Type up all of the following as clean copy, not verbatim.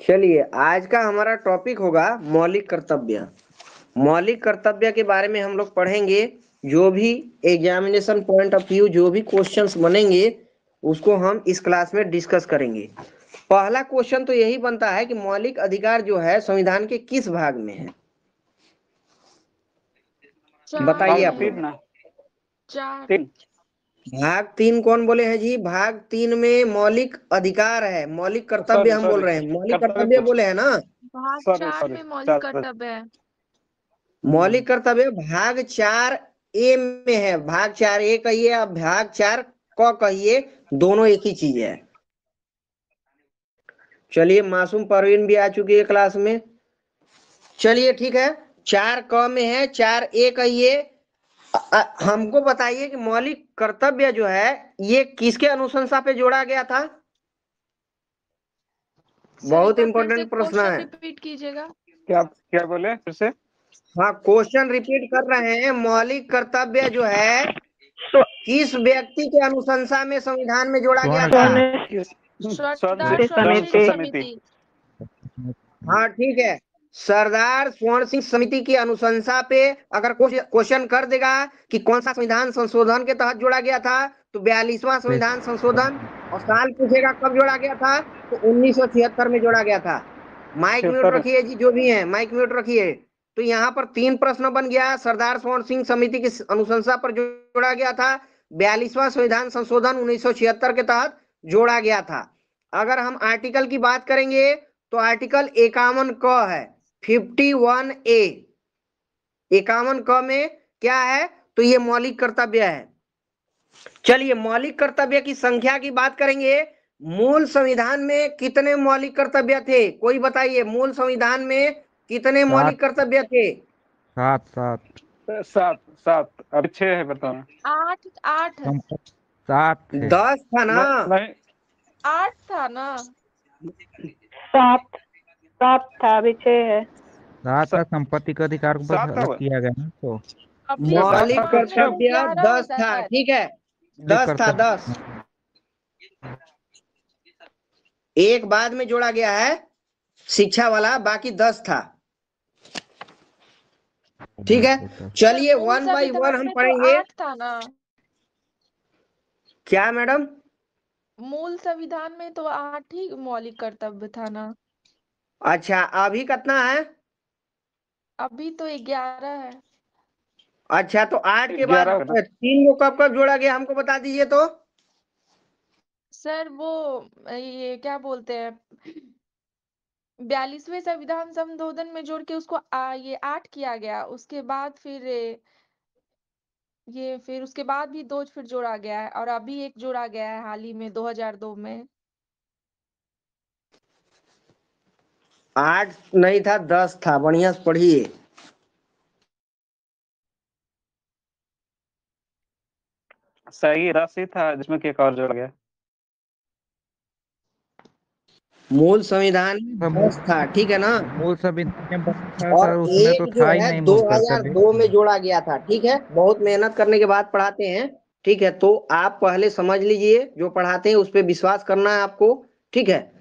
चलिए आज का हमारा टॉपिक होगा मौलिक कर्तव्य। मौलिक कर्तव्य के बारे में हम लोग पढ़ेंगे। जो भी एग्जामिनेशन पॉइंट ऑफ व्यू जो भी क्वेश्चंस बनेंगे उसको हम इस क्लास में डिस्कस करेंगे। पहला क्वेश्चन तो यही बनता है कि मौलिक अधिकार जो है संविधान के किस भाग में है? बताइए आप लोग। चार। भाग 3 कौन बोले हैं जी? भाग 3 में मौलिक अधिकार है, मौलिक कर्तव्य हम बोल रहे हैं, मौलिक कर्तव्य बोले हैं ना। भाग 4 में मौलिक कर्तव्य है। मौलिक कर्तव्य भाग 4 ए में है। भाग 4 ए कहिए आप भाग 4 क कहिए, दोनों एक ही चीज है। चलिए मासूम परवीन भी आ चुकी है क्लास में। चलिए ठीक है, 4 क में है, 4 ए कहिए। हमको बताइए कि मौलिक कर्तव्य जो है ये किसके अनुशंसा पे जोड़ा गया था? बहुत इंपॉर्टेंट प्रश्न है। रिपीट कीजिएगा। क्या बोले फिर से? हाँ क्वेश्चन रिपीट कर रहे हैं। मौलिक कर्तव्य जो है तो किस व्यक्ति के अनुशंसा में संविधान में जोड़ा गया था? समिति। हाँ ठीक है, सरदार स्वर्ण सिंह समिति की अनुशंसा पे अगर क्वेश्चन कर देगा कि कौन सा संविधान संशोधन के तहत जोड़ा गया था तो 42वां संविधान संशोधन, और साल पूछेगा कब जोड़ा गया था तो 1976 में जोड़ा गया था। माइक म्यूट रखिए जी, जो भी है माइक म्यूट रखिए। तो यहाँ पर 3 प्रश्न बन गया। सरदार स्वर्ण सिंह समिति की अनुशंसा पर जोड़ा गया था, 42वां संविधान संशोधन 1976 के तहत जोड़ा गया था। अगर हम आर्टिकल की बात करेंगे तो आर्टिकल 51 क है, 51 ए। 51 क में क्या है तो ये मौलिक कर्तव्य है। चलिए मौलिक कर्तव्य की संख्या की बात करेंगे। मूल संविधान में कितने मौलिक कर्तव्य थे? कोई बताइए, मूल संविधान में कितने मौलिक कर्तव्य थे? 7 अब 6 है, बताओ। 8 10 था ना? नहीं 8 था ना? 7 था, अभी 6 है। 7 संपत्ति का अधिकार को अलग किया गया ना, तो मौलिक कर्तव्य 10 था। ठीक है 10 था, 10 एक बाद में जोड़ा गया है शिक्षा वाला, बाकी 10 था। ठीक है चलिए 1 बाई 1 हम पढ़ेंगे। 8 था ना? क्या मैडम? मूल संविधान में तो 8 ही मौलिक कर्तव्य था ना? अच्छा अभी कितना है? अभी तो 11 है। अच्छा तो 8 के बाद 3 को कब कब जोड़ा गया हमको बता दीजिए तो। सर वो ये क्या बोलते हैं, 42वें संविधान संशोधन में जोड़ के उसको ये 8 किया गया। उसके बाद फिर उसके बाद भी 2 फिर जोड़ा गया है, और अभी एक जोड़ा गया है हाल ही में 2002 में। 8 नहीं था, 10 था। बढ़िया से पढ़िए। सही राशि था जिसमें एक और जोड़ा गया। मूल संविधान में 10 था, ठीक है ना? मूल संविधान में और उसमें एक तो जो था ही है नहीं मूल कर्तव्य। 2002 में जोड़ा गया था। ठीक है, बहुत मेहनत करने के बाद पढ़ाते हैं। ठीक है तो आप पहले समझ लीजिए, जो पढ़ाते हैं उस पर विश्वास करना है आपको। ठीक है,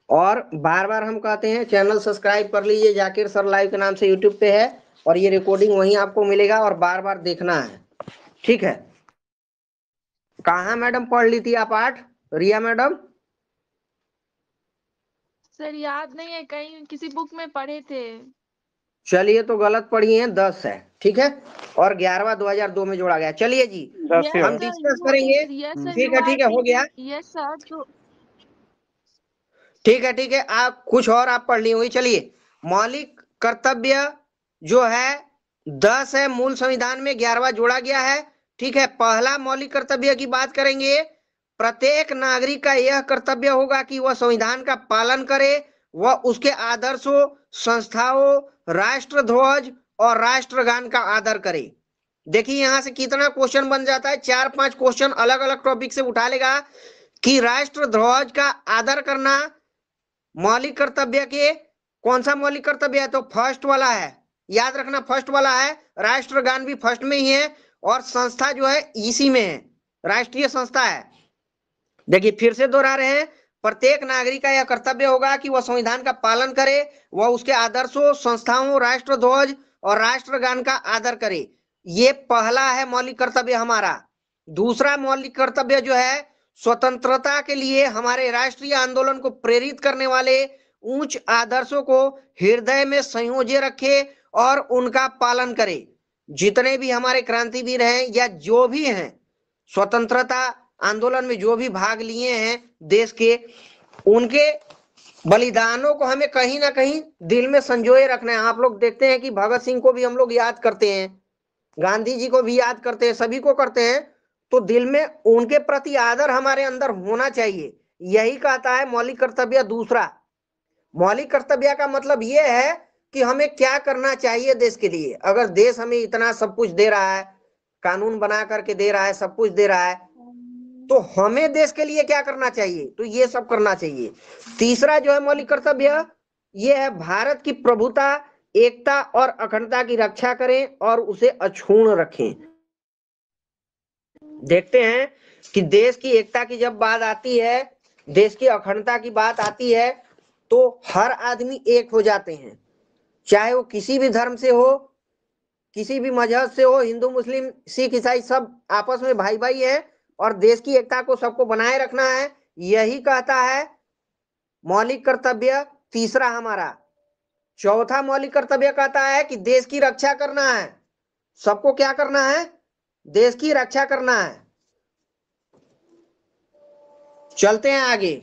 और बार बार हम कहते हैं चैनल सब्सक्राइब कर लीजिए, जाकिर सर लाइव के नाम से यूट्यूब पे है, और ये रिकॉर्डिंग वहीं आपको मिलेगा और बार बार देखना है। ठीक है, कहाँ मैडम पढ़ ली थी आप 8? रिया मैडम? सर याद नहीं है, कहीं किसी बुक में पढ़े थे। चलिए तो गलत पढ़ी है, 10 है। ठीक है, और 11वां 2002 में जोड़ा गया। चलिए जी हम डिस्कस करेंगे। ठीक है हो गया। Yes sir. तो ठीक है आप कुछ और आप पढ़ ली हुई। चलिए मौलिक कर्तव्य जो है 10 है, मूल संविधान में 11वां जोड़ा गया है। ठीक है, पहला मौलिक कर्तव्य की बात करेंगे। प्रत्येक नागरिक का यह कर्तव्य होगा कि वह संविधान का पालन करे, वह उसके आदर्शों, संस्थाओं, राष्ट्र ध्वज और राष्ट्रगान का आदर करे। देखिए यहां से कितना क्वेश्चन बन जाता है, 4-5 क्वेश्चन अलग अलग टॉपिक से उठा लेगा कि राष्ट्र ध्वज का आदर करना मौलिक कर्तव्य के कौन सा मौलिक कर्तव्य है तो फर्स्ट वाला है। याद रखना फर्स्ट वाला है। राष्ट्रगान भी फर्स्ट में ही है, और संस्था जो है इसी में है, राष्ट्रीय संस्था है। देखिए फिर से दोहरा रहे हैं, प्रत्येक नागरिक का यह कर्तव्य होगा कि वह संविधान का पालन करे, वह उसके आदर्शों, संस्थाओं, राष्ट्रध्वज और राष्ट्रगान का आदर करे। ये पहला है मौलिक कर्तव्य हमारा। दूसरा मौलिक कर्तव्य जो है, स्वतंत्रता के लिए हमारे राष्ट्रीय आंदोलन को प्रेरित करने वाले उच्च आदर्शों को हृदय में संयोजे रखे और उनका पालन करे। जितने भी हमारे क्रांतिवीर हैं या जो भी हैं, स्वतंत्रता आंदोलन में जो भी भाग लिए हैं देश के, उनके बलिदानों को हमें कहीं ना कहीं दिल में संजोए रखना है। आप लोग देखते हैं कि भगत सिंह को भी हम लोग याद करते हैं, गांधी जी को भी याद करते हैं, सभी को करते हैं, तो दिल में उनके प्रति आदर हमारे अंदर होना चाहिए। यही कहता है मौलिक कर्तव्य। दूसरा मौलिक कर्तव्य का मतलब यह है कि हमें क्या करना चाहिए देश के लिए। अगर देश हमें इतना सब कुछ दे रहा है, कानून बना करके दे रहा है, सब कुछ दे रहा है, तो हमें देश के लिए क्या करना चाहिए, तो ये सब करना चाहिए। तीसरा जो है मौलिक कर्तव्य, ये है भारत की प्रभुता, एकता और अखंडता की रक्षा करें और उसे अक्षुण्ण रखें। देखते हैं कि देश की एकता की जब बात आती है, देश की अखंडता की बात आती है, तो हर आदमी एक हो जाते हैं, चाहे वो किसी भी धर्म से हो, किसी भी मजहब से हो, हिंदू, मुस्लिम, सिख, ईसाई, सब आपस में भाई भाई है और देश की एकता को सबको बनाए रखना है। यही कहता है मौलिक कर्तव्य तीसरा हमारा। चौथा मौलिक कर्तव्य कहता है कि देश की रक्षा करना है। सबको क्या करना है? देश की रक्षा करना है। चलते हैं आगे।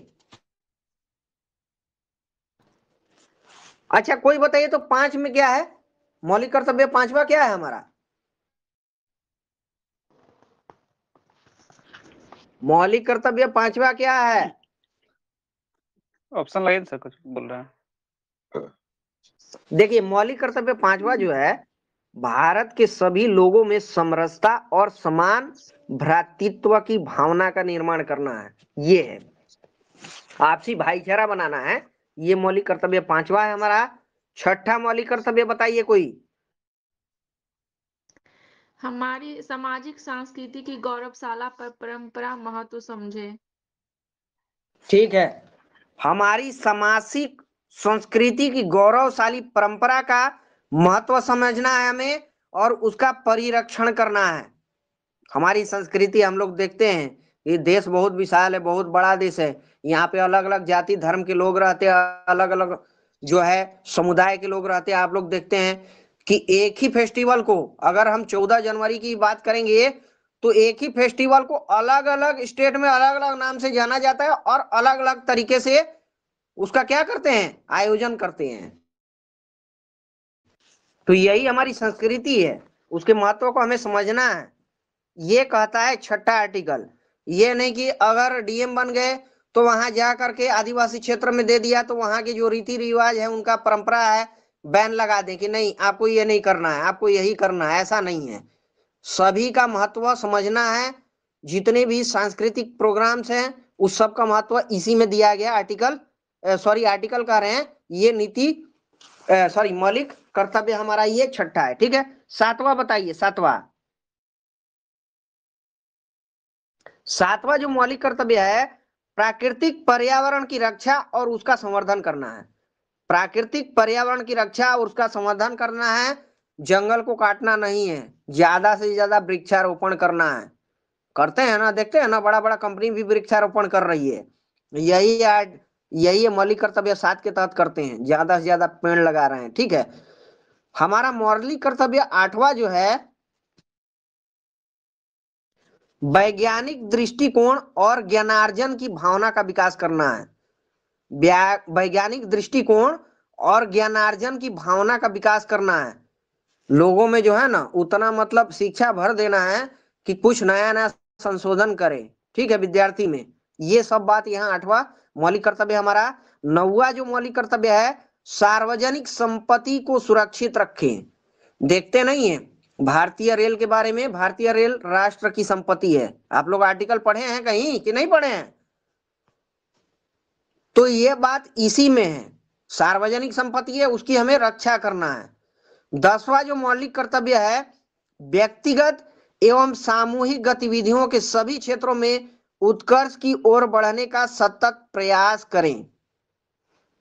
अच्छा, कोई बताइए तो 5 में क्या है मौलिक कर्तव्य? 5वां क्या है हमारा? मौलिक कर्तव्य 5वां क्या है? ऑप्शन लगाइए सर, कुछ बोल रहे हैं। देखिए, मौलिक कर्तव्य 5वां जो है, भारत के सभी लोगों में समरसता और समान भ्रातृत्व की भावना का निर्माण करना है। ये है, आपसी भाईचारा बनाना है। ये मौलिक कर्तव्य 5वां है हमारा। छठा मौलिक कर्तव्य बताइए कोई। हमारी सामाजिक संस्कृति की गौरवशाला पर परंपरा महत्व समझे। ठीक है, हमारी सामाजिक संस्कृति की गौरवशाली परंपरा का महत्व समझना है हमें और उसका परिरक्षण करना है। हमारी संस्कृति, हम लोग देखते हैं ये देश बहुत विशाल है, बहुत बड़ा देश है। यहाँ पे अलग अलग जाति धर्म के लोग रहते हैं, अलग अलग जो है समुदाय के लोग रहते हैं। आप लोग देखते हैं कि एक ही फेस्टिवल को, अगर हम 14 जनवरी की बात करेंगे, तो एक ही फेस्टिवल को अलग अलग स्टेट में अलग अलग नाम से जाना जाता है और अलग अलग तरीके से उसका क्या करते हैं, आयोजन करते हैं। तो यही हमारी संस्कृति है, उसके महत्व को हमें समझना है। ये कहता है छठा आर्टिकल। ये नहीं कि अगर डीएम बन गए तो वहां जा करके आदिवासी क्षेत्र में दे दिया तो वहां के जो रीति रिवाज है, उनका परंपरा है, बैन लगा दे कि नहीं आपको ये नहीं करना है, आपको यही करना है। ऐसा नहीं है, सभी का महत्व समझना है। जितने भी सांस्कृतिक प्रोग्राम्स हैं उस सब का महत्व इसी में दिया गया। आर्टिकल कह रहे हैं, ये नीति मौलिक कर्तव्य हमारा ये छठा है। ठीक है, 7वां बताइए। 7वां जो मौलिक कर्तव्य है, प्राकृतिक पर्यावरण की रक्षा और उसका संवर्धन करना है। प्राकृतिक पर्यावरण की रक्षा और उसका संवर्धन करना है। जंगल को काटना नहीं है, ज्यादा से ज्यादा वृक्षारोपण करना है। करते हैं ना, देखते हैं ना, बड़ा बड़ा कंपनी भी वृक्षारोपण कर रही है। यही मौलिक कर्तव्य 7 के तहत करते हैं, ज्यादा से ज्यादा पेड़ लगा रहे हैं। ठीक है, हमारा मौलिक कर्तव्य 8वां जो है, वैज्ञानिक दृष्टिकोण और ज्ञानार्जन की भावना का विकास करना है। वैज्ञानिक दृष्टिकोण और ज्ञानार्जन की भावना का विकास करना है। लोगों में जो है ना, उतना मतलब शिक्षा भर देना है कि कुछ नया नया संशोधन करे। ठीक है, विद्यार्थी में ये सब बात यहाँ 8वां मौलिक कर्तव्य हमारा। 9वां जो मौलिक कर्तव्य है, सार्वजनिक संपत्ति को सुरक्षित रखें। देखते नहीं है भारतीय रेल के बारे में, भारतीय रेल राष्ट्र की संपत्ति है। आप लोग आर्टिकल पढ़े हैं कहीं कि नहीं पढ़े हैं? तो ये बात इसी में है, सार्वजनिक संपत्ति है, उसकी हमें रक्षा करना है। 10वां जो मौलिक कर्तव्य है, व्यक्तिगत एवं सामूहिक गतिविधियों के सभी क्षेत्रों में उत्कर्ष की ओर बढ़ने का सतत प्रयास करें।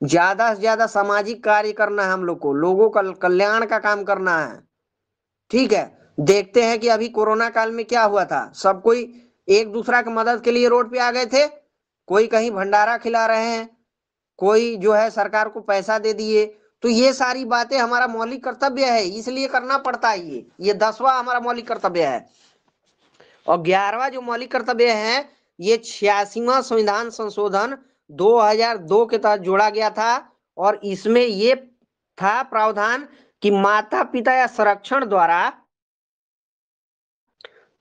ज्यादा से ज्यादा सामाजिक कार्य करना है हम लोग को, लोगों का कल्याण का काम करना है। ठीक है, देखते हैं कि अभी कोरोना काल में क्या हुआ था। सब कोई एक दूसरा की मदद के लिए रोड पे आ गए थे, कोई कहीं भंडारा खिला रहे हैं, कोई जो है सरकार को पैसा दे दिए। तो ये सारी बातें हमारा मौलिक कर्तव्य है, इसलिए करना पड़ता है। ये 10वां हमारा मौलिक कर्तव्य है। और 11वां जो मौलिक कर्तव्य है, ये 86वां संविधान संशोधन 2002 के तहत जोड़ा गया था। और इसमें ये था प्रावधान कि माता पिता या संरक्षण द्वारा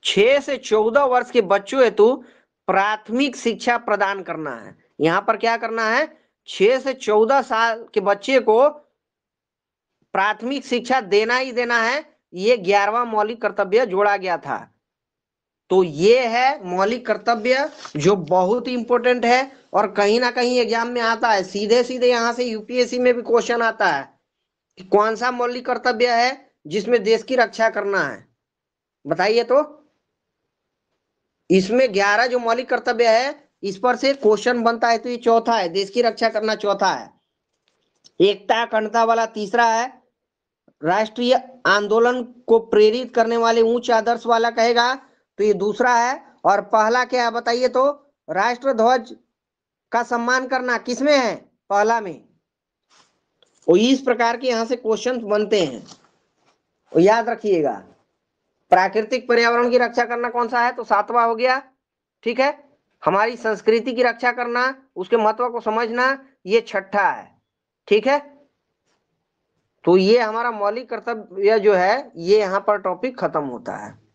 6 से 14 वर्ष के बच्चों हेतु प्राथमिक शिक्षा प्रदान करना है। यहां पर क्या करना है, 6 से 14 साल के बच्चे को प्राथमिक शिक्षा देना ही देना है। ये 11वां मौलिक कर्तव्य जोड़ा गया था। तो ये है मौलिक कर्तव्य जो बहुत ही इंपॉर्टेंट है और कहीं ना कहीं एग्जाम में आता है। सीधे सीधे यहां से यूपीएससी में भी क्वेश्चन आता है कि कौन सा मौलिक कर्तव्य है जिसमें देश की रक्षा करना है, बताइए। तो इसमें 11 जो मौलिक कर्तव्य है इस पर से क्वेश्चन बनता है, तो ये चौथा है, देश की रक्षा करना चौथा है। एकता अखंडता वाला तीसरा है, राष्ट्रीय आंदोलन को प्रेरित करने वाले उच्च आदर्श वाला कहेगा तो ये दूसरा है। और पहला क्या है बताइए, तो राष्ट्र ध्वज का सम्मान करना किसमें है, पहला में। और इस प्रकार के यहां से क्वेश्चन बनते हैं, और याद रखिएगा। प्राकृतिक पर्यावरण की रक्षा करना कौन सा है, तो 7वां हो गया। ठीक है, हमारी संस्कृति की रक्षा करना, उसके महत्व को समझना, ये 6ठा है। ठीक है, तो ये हमारा मौलिक कर्तव्य जो है, ये यहाँ पर टॉपिक खत्म होता है।